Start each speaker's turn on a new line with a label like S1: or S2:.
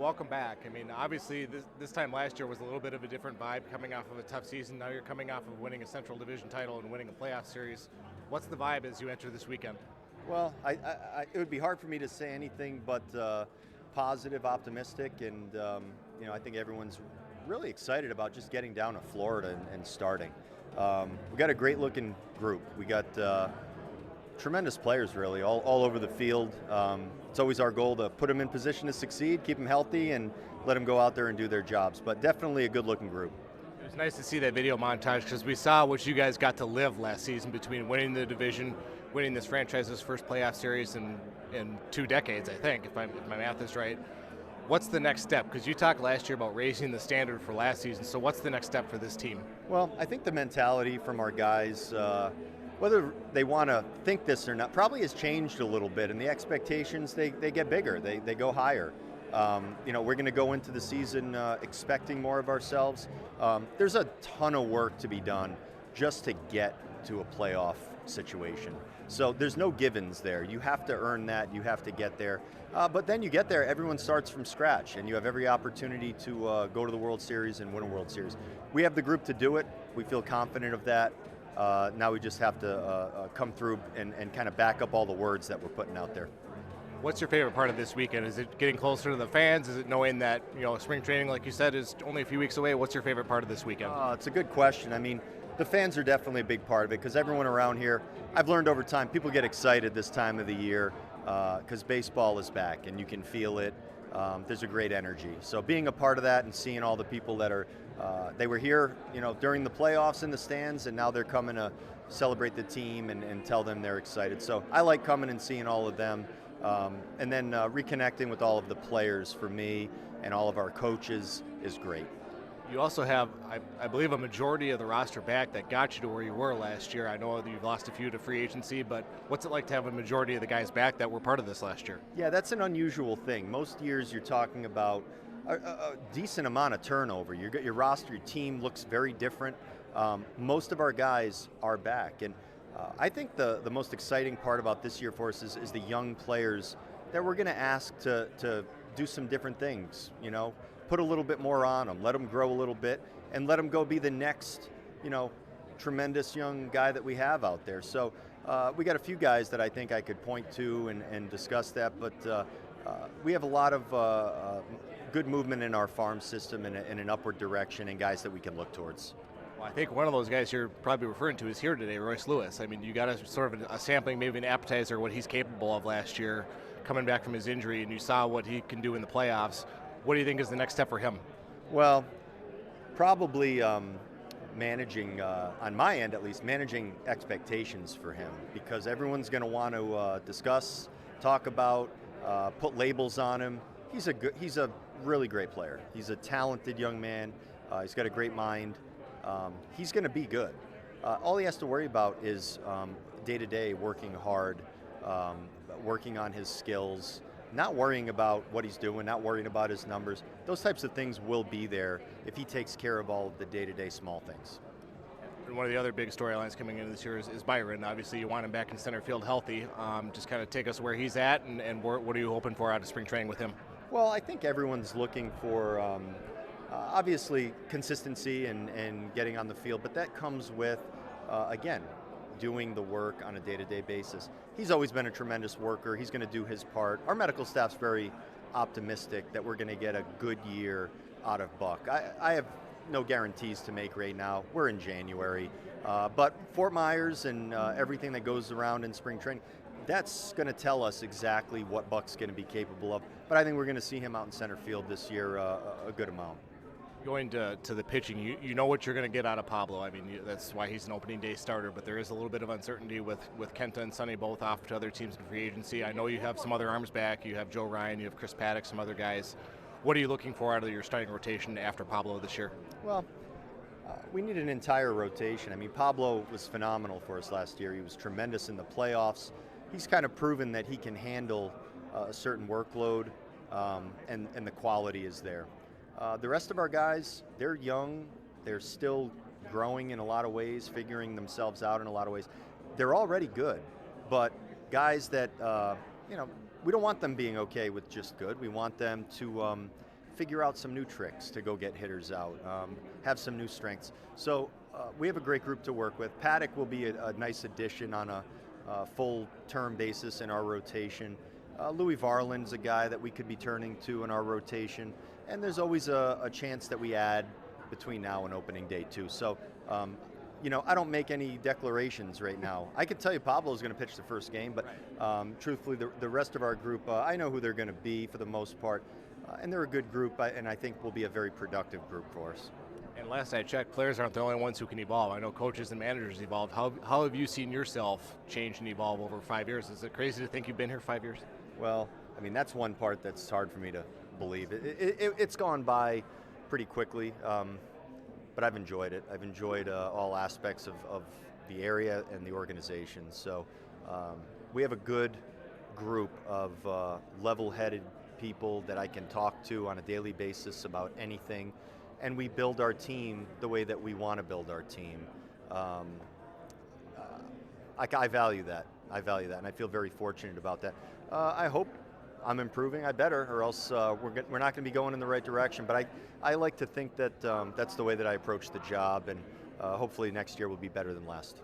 S1: Welcome back. I mean, obviously, this time last year was a little bit of a different vibe coming off of a tough season. Now you're coming off of winning a Central Division title and winning a playoff series. What's the vibe as you enter this weekend?
S2: Well, it would be hard for me to say anything but positive, optimistic, and I think everyone's really excited about just getting down to Florida and starting. We got a great-looking group. We got tremendous players, really, all over the field. It's always our goal to put them in position to succeed, keep them healthy, and let them go out there and do their jobs. But definitely a good-looking group.
S1: It was nice to see that video montage because we saw what you guys got to live last season between winning the division, winning this franchise's first playoff series in 2 decades, I think, if my math is right. What's the next step? Because you talked last year about raising the standard for last season, so what's the next step for this team?
S2: Well, I think the mentality from our guys, whether they want to think this or not, probably has changed a little bit, and the expectations, they get bigger, they go higher. We're going to go into the season expecting more of ourselves. There's a ton of work to be done just to get to a playoff situation. So there's no givens there. You have to earn that. You have to get there. But then you get there, everyone starts from scratch, and you have every opportunity to go to the World Series and win a World Series. We have the group to do it. We feel confident of that. Now we just have to come through and kind of back up all the words that we're putting out there.
S1: What's your favorite part of this weekend? Is it getting closer to the fans? Is it knowing that spring training, like you said, is only a few weeks away? What's your favorite part of this weekend?
S2: It's a good question. I mean, the fans are definitely a big part of it because everyone around here, I've learned over time, people get excited this time of the year because baseball is back and you can feel it. There's a great energy. So being a part of that and seeing all the people that are, they were here, during the playoffs in the stands, and now they're coming to celebrate the team and tell them they're excited. So I like coming and seeing all of them. And then reconnecting with all of the players for me and all of our coaches is great.
S1: You also have, I believe, a majority of the roster back that got you to where you were last year. I know that you've lost a few to free agency, but what's it like to have a majority of the guys back that were part of this last year?
S2: Yeah, that's an unusual thing. Most years you're talking about a decent amount of turnover. Your roster, your team looks very different. Most of our guys are back, and I think the most exciting part about this year for us is the young players that we're going to ask to do some different things, put a little bit more on them, let them grow a little bit, and let them go be the next, tremendous young guy that we have out there. So we got a few guys that I think I could point to and discuss that, but we have a lot of good movement in our farm system in an upward direction and guys that we can look towards.
S1: Well, I think one of those guys you're probably referring to is here today, Royce Lewis. I mean, you got a sort of a sampling, maybe an appetizer, what he's capable of last year, coming back from his injury, and you saw what he can do in the playoffs. What do you think is the next step for him?
S2: Well, probably managing, on my end at least, managing expectations for him, because everyone's going to want to discuss, talk about, put labels on him. He's a really great player. He's a talented young man. He's got a great mind. He's going to be good. All he has to worry about is day-to-day working hard, working on his skills, not worrying about what he's doing, not worrying about his numbers. Those types of things will be there if he takes care of all of the day-to-day small things.
S1: And one of the other big storylines coming into this year is Byron. Obviously, you want him back in center field healthy. Just kind of take us where he's at, and what are you hoping for out of spring training with him?
S2: Well, I think everyone's looking for obviously consistency and getting on the field, but that comes with, again, doing the work on a day-to-day basis. He's always been a tremendous worker. He's going to do his part. Our medical staff's very optimistic that we're going to get a good year out of Buck. I have no guarantees to make right now. We're in January. But Fort Myers and everything that goes around in spring training, that's going to tell us exactly what Buck's going to be capable of. But I think we're going to see him out in center field this year a good amount.
S1: Going to the pitching, you know what you're going to get out of Pablo. I mean, that's why he's an opening day starter, but there is a little bit of uncertainty with Kenta and Sonny both off to other teams in free agency. I know you have some other arms back. You have Joe Ryan, you have Chris Paddock, some other guys. What are you looking for out of your starting rotation after Pablo this year?
S2: Well, we need an entire rotation. I mean, Pablo was phenomenal for us last year. He was tremendous in the playoffs. He's kind of proven that he can handle a certain workload, and the quality is there. The rest of our guys, they're young, they're still growing in a lot of ways, figuring themselves out in a lot of ways. They're already good, but guys that, we don't want them being okay with just good. We want them to figure out some new tricks to go get hitters out, have some new strengths. So we have a great group to work with. Paddock will be a nice addition on a full-term basis in our rotation. Louis Varland's a guy that we could be turning to in our rotation, and there's always a chance that we add between now and opening day too. So, I don't make any declarations right now. I can tell you Pablo's going to pitch the first game, but truthfully, the rest of our group, I know who they're going to be for the most part, and they're a good group, and I think will be a very productive group for us.
S1: And last I checked, players aren't the only ones who can evolve. I know coaches and managers evolve. How have you seen yourself change and evolve over 5 years? Is it crazy to think you've been here 5 years?
S2: Well, I mean, that's one part that's hard for me to believe. It's gone by pretty quickly, but I've enjoyed it. I've enjoyed all aspects of the area and the organization. So we have a good group of level-headed people that I can talk to on a daily basis about anything, and we build our team the way that we want to build our team. I value that. And I feel very fortunate about that. I hope I'm improving. I better, or else we're not going to be going in the right direction. But I like to think that that's the way that I approach the job, and hopefully next year will be better than last.